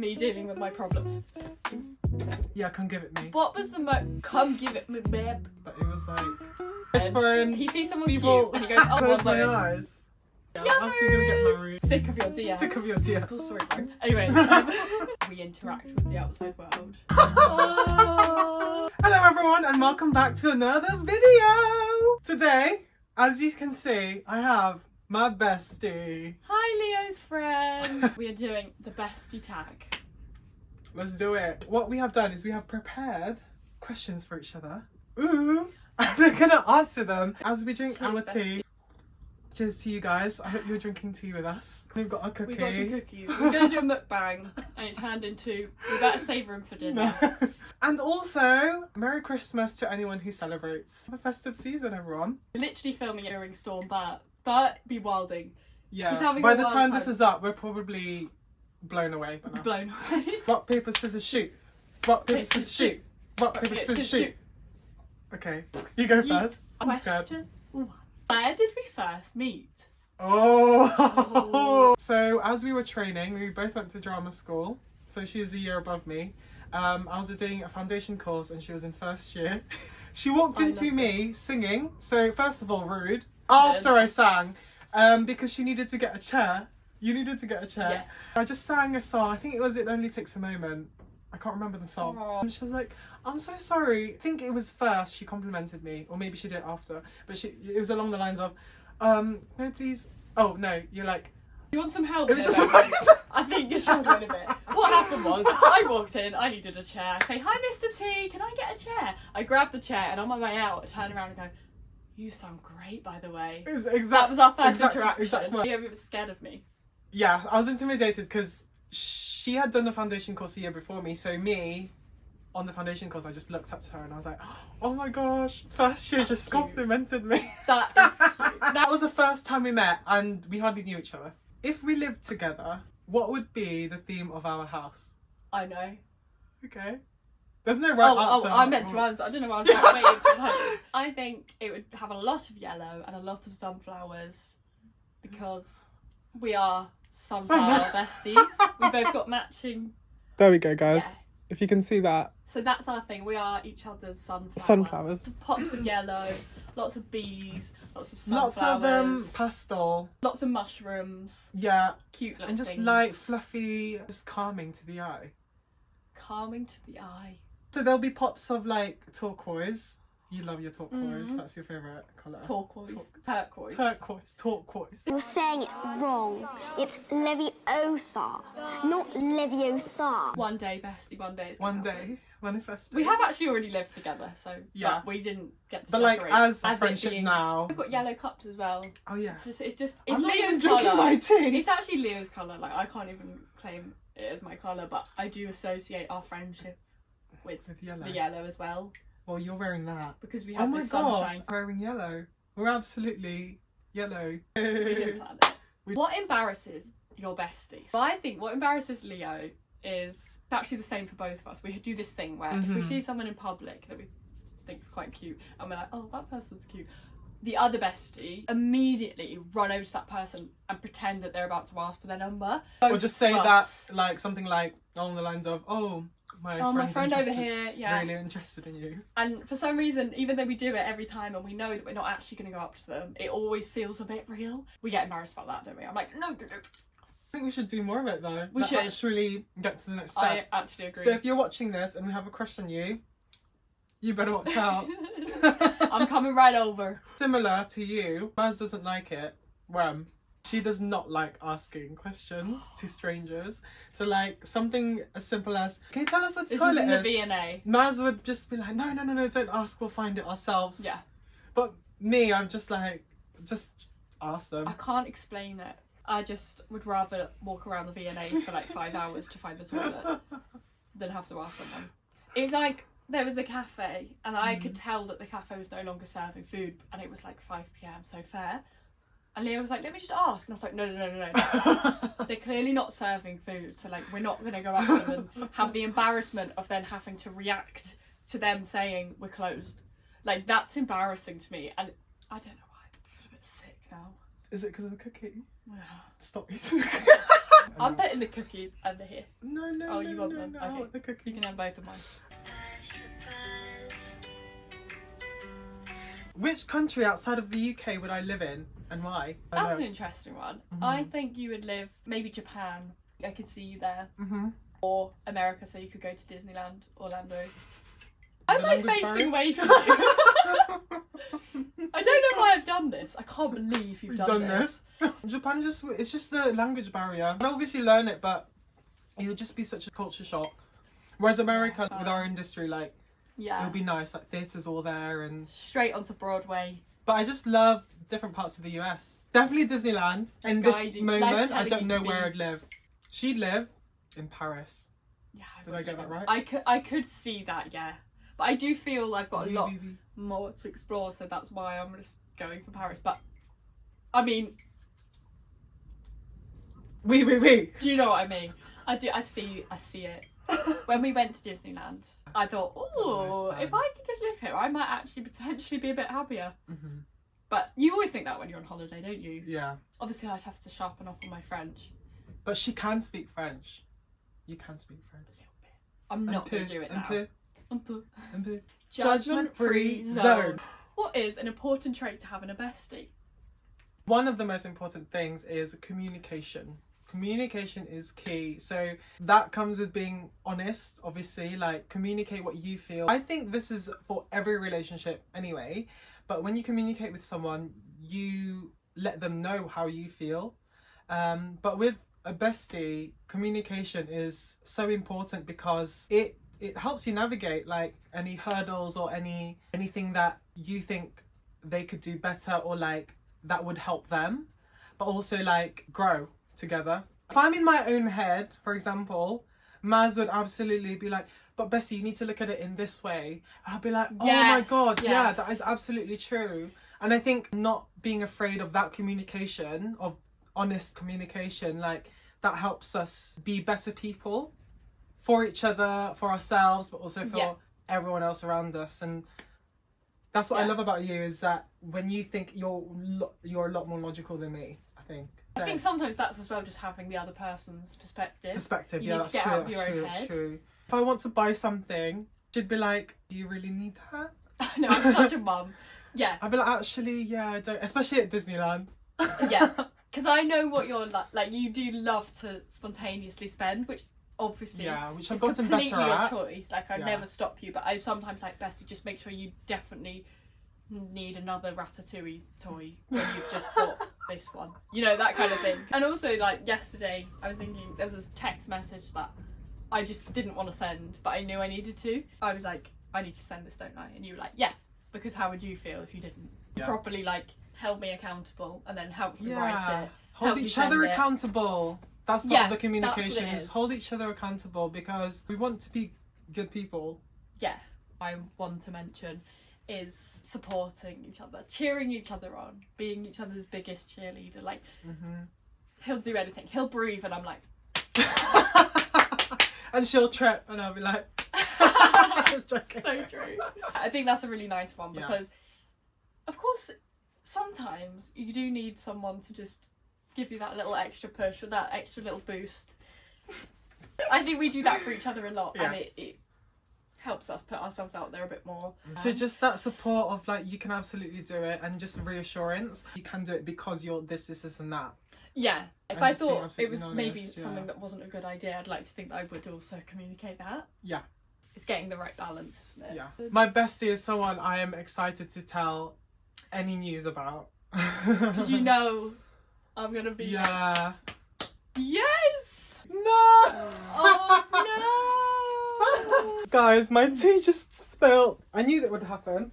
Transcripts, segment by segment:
Me dealing with my problems. Yeah, come give it me. What was the come give it me, babe. But it was like, best friend. He sees someone People cute and he goes, oh, close one my word. eyes. Yeah, I'm actually gonna get married. Sick of your DMs. Sick of your DMs. Cool story, bro. Anyway, we interact with the outside world. Oh. Hello everyone and welcome back to another video. Today, as you can see, I have my bestie. Hi Leo's friends. We are doing the Bestie Tag. Let's do it. What we have done is we have prepared questions for each other. Ooh. And we're gonna answer them as we drink our tea. Cheers to you guys. I hope you're drinking tea with us. We've got a cookie. We've got some cookies. We're going to do a mukbang and it turned into, we better savour them for dinner. No. And also, Merry Christmas to anyone who celebrates the festive season, everyone. We're literally filming it during Storm Bert be wilding. Yeah, He's having by a the wild time time. this is up, we're probably blown away. By now. Blown away. Rock, paper, scissors, shoot. Rock, paper, scissors, shoot. Rock, paper, scissors, shoot. Okay, you go first. I'm scared. Question 1. Where did we first meet? Oh. So as we were training, we both went to drama school. So she was a year above me. I was doing a foundation course and she was in first year. She walked into me singing. So first of all, rude. After I sang, because she needed to get a chair. You needed to get a chair. Yeah. I just sang a song. I think it was It Only Takes a Moment. I can't remember the song. Aww. And she was like, I'm so sorry. I think it was first she complimented me, or maybe she did it after. But it was along the lines of, no, please. Oh, no, you're like, You want some help? it was just I think you're struggling a bit. What happened was, I walked in, I needed a chair. I say, hi Mr. T, can I get a chair? I grabbed the chair and on my way out, I turn around and go, you sound great, by the way. That was our first interaction. Exactly. Yeah, he was scared of me. Yeah, I was intimidated because she had done the foundation course a year before me. So me, on the foundation course, I just looked up to her and I was like, oh my gosh, first year just complimented me. That is cute. That was the first time we met and we hardly knew each other. If we lived together, what would be the theme of our house? I know. Okay. There's no right answer. I meant to answer. I don't know why I was like, waiting for that. I think it would have a lot of yellow and a lot of sunflowers because we are sunflower besties. We both got matching. There we go, guys. Yeah. If you can see that. So that's our thing. We are each other's sunflowers. Sunflowers. Pops of yellow, lots of bees, lots of sunflowers. Lots of pastel. Lots of mushrooms. Yeah. Cute little And just things. light, fluffy, just calming to the eye. Calming to the eye. So there'll be pops of like turquoise. You love your turquoise. That's your favourite colour. Turquoise. Turquoise. Turquoise. You're saying it wrong. It's Leviosa, not Leviosa. One day, bestie, one day. It's gonna One happen. day, manifesting. We have actually already lived together, so Yeah. but we didn't get to But like decorate. as a it friendship being- now. We've got yellow cups as well. Oh yeah. It's I'm not Leo's even drinking colour. my tea. It's actually Leo's colour. Like I can't even claim it as my colour, but I do associate our friendship with yellow. the yellow as well Well, you're wearing that. because we Oh have my the gosh, sunshine. I'm wearing yellow. We're absolutely yellow. We didn't plan it. What embarrasses your bestie? So I think what embarrasses Leo is it's actually the same for both of us. We do this thing where if we see someone in public that we think is quite cute and we're like, oh, that person's cute, the other bestie immediately run over to that person and pretend that they're about to ask for their number. Or just say Both of that, us. like something like along the lines of, oh, my friend over interested- here, yeah. really interested in you. And for some reason, even though we do it every time and we know that we're not actually going to go up to them, it always feels a bit real. We get embarrassed about that, don't we? I'm like, no. I think we should do more of it though. We should. Actually get to the next step. I actually agree. So if you're watching this and we have a crush on you, you better watch out. I'm coming right over. Similar to you, Maz doesn't like it. She does not like asking questions to strangers. So like something as simple as, can you tell us what the This was toilet in the is? V&A. Maz would just be like, no, don't ask, we'll find it ourselves. Yeah. But me, I'm just like, just ask them. I can't explain it. I just would rather walk around the V&A for like 5 hours to find the toilet than have to ask someone. It was like, there was the cafe and I could tell that the cafe was no longer serving food and it was like 5 p.m, so fair. And Leo was like, let me just ask. And I was like, no. They're clearly not serving food. So like, we're not going to go up to them and have the embarrassment of then having to react to them saying we're closed. Like, that's embarrassing to me. And I don't know why. I feel a bit sick now. Is it because of the cookie? Yeah. Stop eating the cookie. I'm putting the cookies under here. No, no, Oh, no, you want no, them? no, I Okay. want the cookie. You can have both of mine. Which country outside of the UK would I live in and why? That's an interesting one. I think you would live maybe Japan. I could see you there. Or America, so you could go to Disneyland, Orlando. Why am I facing away from you? I don't know why I've done this. I can't believe you've done this. Japan it's just the language barrier. I'd obviously learn it, but it would just be such a culture shock. Whereas America, with our industry, like, Yeah. it'll be nice, like theatres all there and Straight onto Broadway. But I just love different parts of the US. Definitely Disneyland. In this moment, I don't know where I'd live. She'd live in Paris. Yeah, Did I get that right? I could see that, yeah. But I do feel I've got a lot more to explore, so that's why I'm just going for Paris. But I mean, do you know what I mean? I do. I see it. When we went to Disneyland, I thought, oh, if I could just live here, I might actually potentially be a bit happier. But you always think that when you're on holiday, don't you? Yeah. Obviously, I'd have to sharpen up on my French. But she can speak French. You can speak French. A little bit. I'm not going to do it now. Un peu. Judgment-free zone. What is an important trait to have in a bestie? One of the most important things is communication. Communication is key. So that comes with being honest, obviously, like communicate what you feel. I think this is for every relationship anyway, but when you communicate with someone, you let them know how you feel. But with a bestie, communication is so important because it helps you navigate like any hurdles or anything that you think they could do better or like that would help them, but also like grow together. If I'm in my own head, for example, Maz would absolutely be like, but Bessie, you need to look at it in this way. And I'll be like, oh my God, yeah, that is absolutely true. And I think not being afraid of that communication, of honest communication, like that helps us be better people for each other, for ourselves, but also for everyone else around us. And that's what I love about you, is that when you think you're a lot more logical than me, I think. I think sometimes that's as well just having the other person's perspective. Yeah, that's true. That's true. If I want to buy something, she'd be like, do you really need that? No, I'm such a mum. Yeah. I'd be like, actually, yeah, I don't. Especially at Disneyland. Yeah. Because I know what you're like. Like, you do love to spontaneously spend, which obviously which I've gotten better at. completely your choice. Like, I'd never stop you, but I sometimes like, Bestie, just make sure you definitely need another Ratatouille toy when you've just bought this one. You know, that kind of thing. And also, like, yesterday, I was thinking, there was this text message that I just didn't want to send, but I knew I needed to. I was like, I need to send this, don't I? And you were like, yeah, because how would you feel if you didn't? You properly, like, held me accountable and then helped me write it. Hold each other accountable. That's part of the communication, is hold each other accountable, because we want to be good people. Yeah. I want to mention is supporting each other, cheering each other on, being each other's biggest cheerleader. Like, he'll do anything. He'll breathe and I'm like... And she'll trip and I'll be like... So true. I think that's a really nice one because, of course, sometimes you do need someone to just give you that little extra push or that extra little boost. I think we do that for each other a lot, and it helps us put ourselves out there a bit more. So just that support of like, you can absolutely do it, and just reassurance, you can do it because you're this and that. Yeah. If I thought it was maybe something that wasn't a good idea, I'd like to think that I would also communicate that. Yeah. It's getting the right balance, isn't it? Yeah. My bestie is someone I am excited to tell any news about. Because you know I'm going to be... Yeah. Yes! No! Oh, no! Guys, my tea just spilled. I knew that would happen.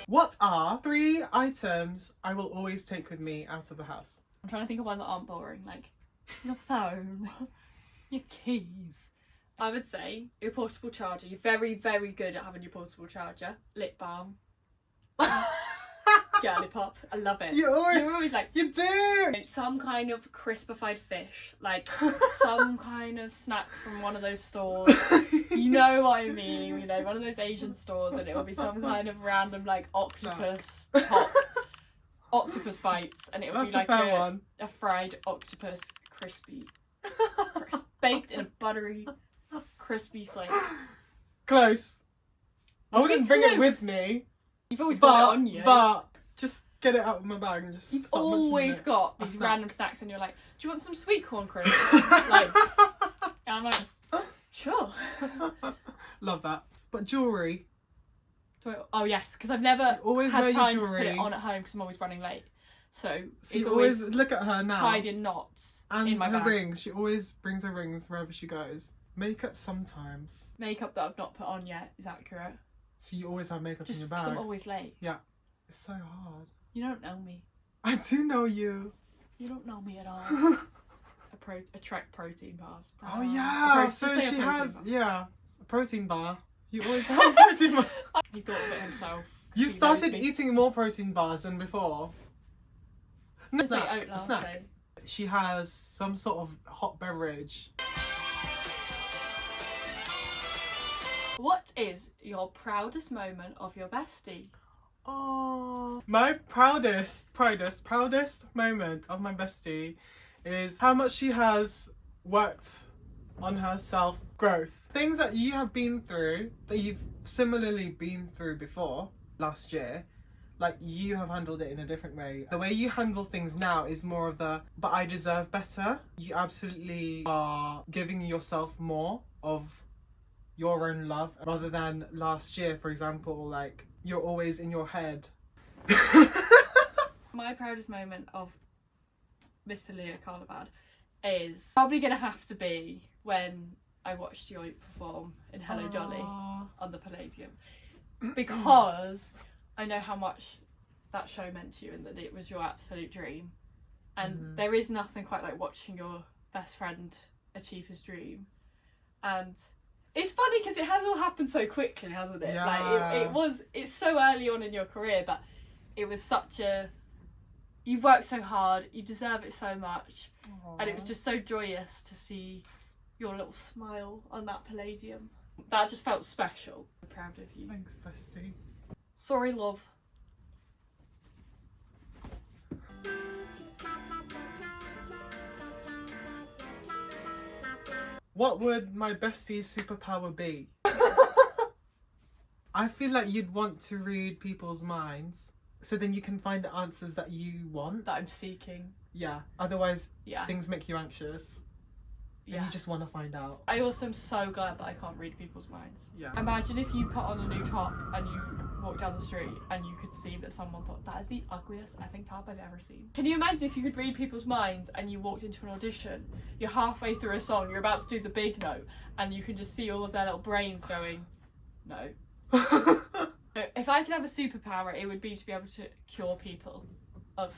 What are 3 items I will always take with me out of the house? I'm trying to think of ones that aren't boring, like your phone, your keys. I would say your portable charger. You're very, very good at having your portable charger. Lip balm. Girly pop. I love it. You're always like... You do! Some kind of crispified fish. Like some kind of snack from one of those stores. You know what I mean? You know, one of those Asian stores, and it will be some kind of random like octopus top. octopus bites, and it would That's be like a fair one. a fried octopus crispy, baked in a buttery, crispy flake. Close. I What do you wouldn't bring it close? with me, You've always got it on you. but just get it out of my bag and just You've start munching always it. got A these snack. random snacks, and you're like, "Do you want some sweet corn crisps?" Like, and I'm like, "Sure." Love that. But jewellery. Oh yes, because I've never You always wear had your time to put jewellery. it on at home because I'm always running late. So So it's you always always look at her now. tied in knots and in my her bag. rings. She always brings her rings wherever she goes. Makeup sometimes. Makeup that I've not put on yet is accurate. So you always have makeup Just in your because bag. I'm always late. It's so hard. You don't know me. I do know you. You don't know me at all. A Trek protein bars. Oh yeah. Just So say a she protein has bar. a protein bar. You always have a protein bar. He thought of it himself. You He started knows me. eating more protein bars than before. No, Just say snack. oat A latte. snack. She has some sort of hot beverage. What is your proudest moment of your bestie? Oh, my proudest moment of my bestie is how much she has worked on her self growth. Things that you have been through, that you've similarly been through before last year, like you have handled it in a different way. The way you handle things now is more of the, but I deserve better. You absolutely are giving yourself more of your own love rather than last year, for example, like you're always in your head. My proudest moment of Mr. Leo Carlabad is probably going to have to be when I watched you perform in Hello Dolly Aww. on the Palladium, because I know how much that show meant to you and that it was your absolute dream, and there is nothing quite like watching your best friend achieve his dream. And it's funny because it has all happened so quickly, hasn't it? Yeah. Like it's so early on in your career, but it was you've worked so hard, you deserve it so much. Aww. And it was just so joyous to see your little smile on that Palladium. That just felt special. I'm proud of you. Thanks, bestie. Sorry, love. What would my bestie's superpower be? I feel like you'd want to read people's minds so then you can find the answers that you want. That I'm seeking. Yeah. Otherwise, Yeah. things make you anxious. And Yeah. you just want to find out. I also am so glad that I can't read people's minds. Yeah. Imagine if you put on a new top and you walk down the street and you could see that someone thought, that is the ugliest effing top I've ever seen. Can you imagine if you could read people's minds and you walked into an audition, you're halfway through a song, you're about to do the big note, and you can just see all of their little brains going, no. If I could have a superpower, it would be to be able to cure people of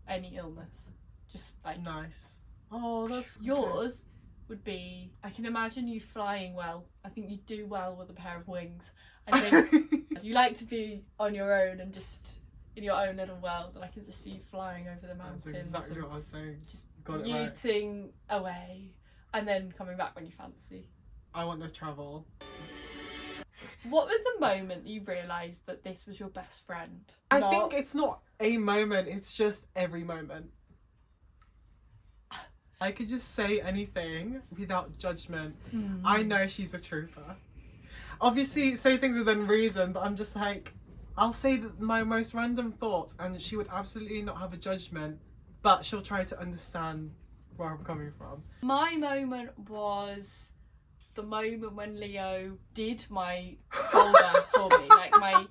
any illness. Just like Nice. Oh, that's yours would be, I can imagine you flying well. I think you do well with a pair of wings. I think you like to be on your own and just in your own little world, and I can just see you flying over the mountains. That's exactly and what I was saying. just Got it right. yeeting away and then coming back when you fancy. I want to travel. What was the moment you realised that this was your best friend? I think it's not a moment, it's just every moment. I could just say anything without judgment. I know she's a trooper. Obviously, say things within reason, but I'm just like, I'll say my most random thoughts and she would absolutely not have a judgment, but she'll try to understand where I'm coming from. My moment was the moment when Leo did my folder for me, like my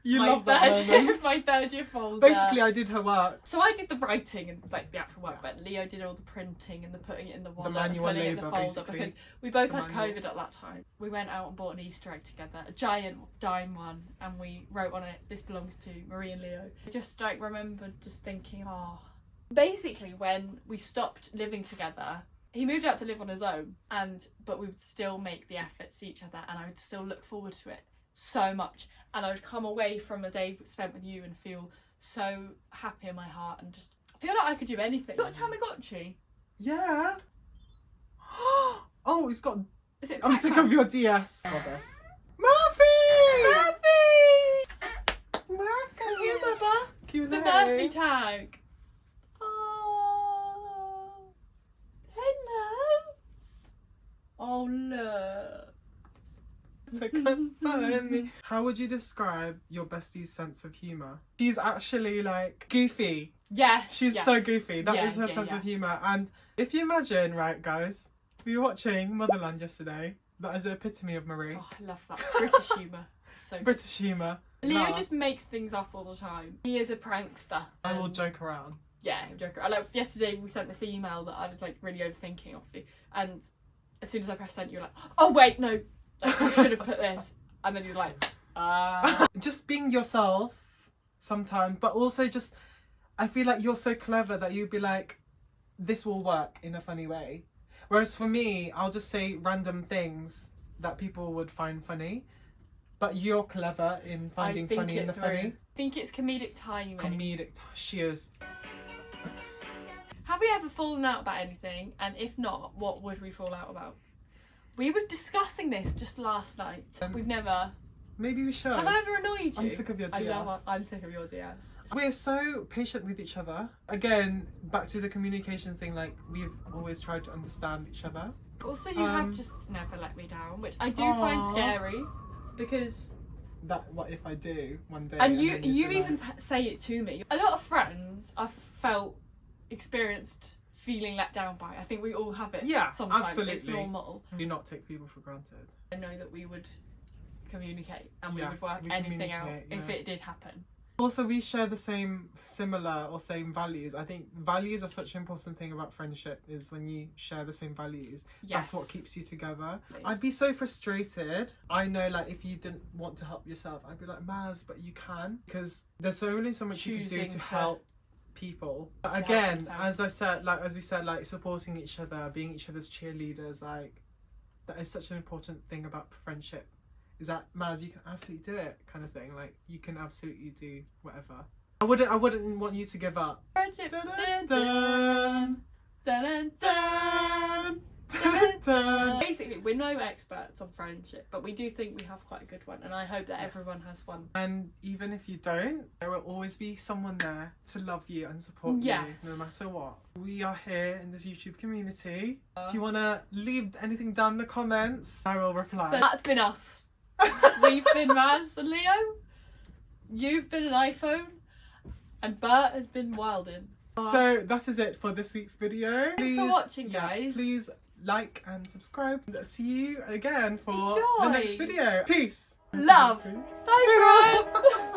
Love that moment. my third year folder. Basically, I did her work. So I did the writing and like the actual work, but Leo did all the printing and the putting it in the wallet, manual and putting it in the labour, folder, basically. because we both The had manual. COVID at that time. We went out and bought an Easter egg together, a giant dime one, and we wrote on it, "This belongs to Marie and Leo." I just like remembered just thinking, oh. Basically, when we stopped living together, he moved out to live on his own, but we would still make the effort to see each other, and I would still look forward to it so much. And I would come away from a day spent with you and feel so happy in my heart and just feel like I could do anything. You got a Tamagotchi? Yeah. Oh, it's got. Is it? I'm sick Pac-Man? of your DS. Goddess. Murphy! Murphy! Come here, Bubba. Q&A. The Bestie Tag. Oh, hello. Oh look. So confirm me. How would you describe your bestie's sense of humour? She's actually like goofy. Yes. She's yes. so goofy. That is Yeah, her yeah, sense yeah. of humour. And if you imagine, right, guys, we were watching Motherland yesterday. That is the epitome of Marie. Oh, I love that. British humour. So good. British humour. Leo Laugh. just makes things up all the time. He is a prankster. I will joke around. Yeah, he'll joke around. Like, yesterday we sent this email that I was like really overthinking, obviously. And as soon as I pressed send, you were like, oh wait, no. Like, you should have put this. And then he was like, Just being yourself sometimes, but also just, I feel like you're so clever that you'd be like, this will work in a funny way. Whereas for me, I'll just say random things that people would find funny. But you're clever in finding funny in the funny. I think it's comedic timing. She is. Have we ever fallen out about anything? And if not, what would we fall out about? We were discussing this just last night. We've never... Maybe we should. Have I ever annoyed you? I'm sick of your DS. I'm sick of your DS. We're so patient with each other. Again, back to the communication thing, like, we've always tried to understand each other. Also, you have just never let me down, which I do find scary, because... That, what if I do one day? And then you you'd be even like, say it to me. A lot of friends I've experienced feeling let down by. I think we all have it. Yeah, sometimes. absolutely. It's normal. do not take people for granted. I know that we would communicate and we Yeah, would work we anything out communicate, if yeah. it did happen. Also, we share the same values. I think values are such an important thing about friendship, is when you share the same values. Yes. That's what keeps you together. Right. I'd be so frustrated. I know, like, if you didn't want to help yourself, I'd be like, Maz, but you can. Because there's only so much you can do Choosing to to help people. But help again, themselves. as we said, like, supporting each other, being each other's cheerleaders, like, that is such an important thing about friendship. Is that, Maz, you can absolutely do it, kind of thing. Like, you can absolutely do whatever. I wouldn't want you to give up. Friendship. Dun, dun, dun, dun, dun, dun. Basically, we're no experts on friendship, but we do think we have quite a good one, and I hope that everyone has one. And even if you don't, there will always be someone there to love you and support Yes. you, no matter what. We are here in this YouTube community. If you want to leave anything down in the comments, I will reply. So that's been us. We've been Maz and Leo. You've been an iPhone. And Bert has been Wildin. So that is it for this week's video. Thanks for watching, guys. Please like and subscribe. See you again for Enjoy. the next video. Peace. Love. Bye, Toodles. friends.